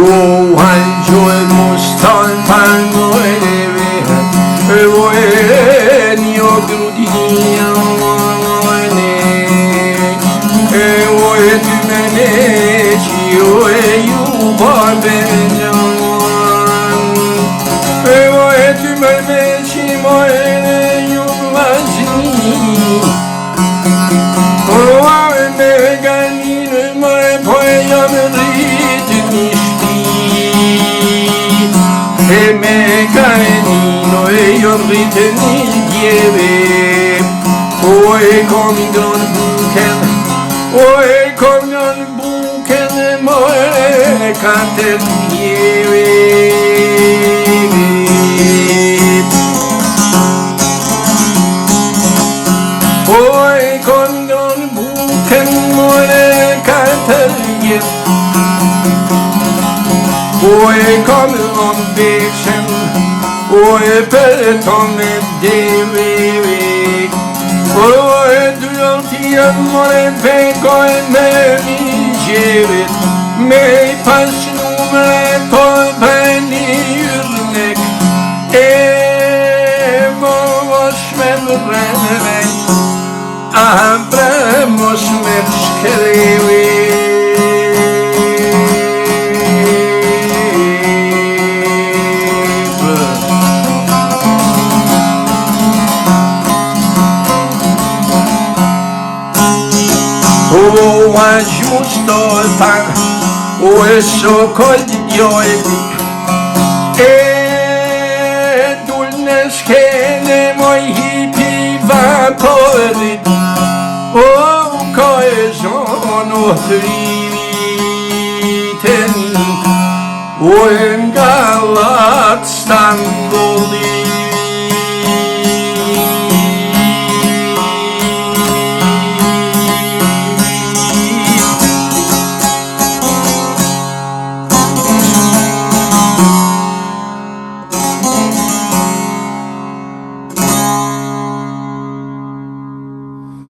Joel mustan pangoeve Evoen yo grudia Evoe tu meneci Evoe you barbejan Evoe tu meneci Moe you vazni Oe meganine Moe poyam ritmi E me canino e io riteni lieve O e come in gran buchen O e come in buchen Mo e cante lieve O e come in gran buchen Mo e cante lieve Oe come on vision, oe per tome devi. Oe durante amore vengo e me vincere, me pas numere poi benirnek. E vos me renere, abramos me scrivi. O ajusto tan o eso coglioni e dulnes che ne moi hippie vapori o coesono triten o in galat stangoli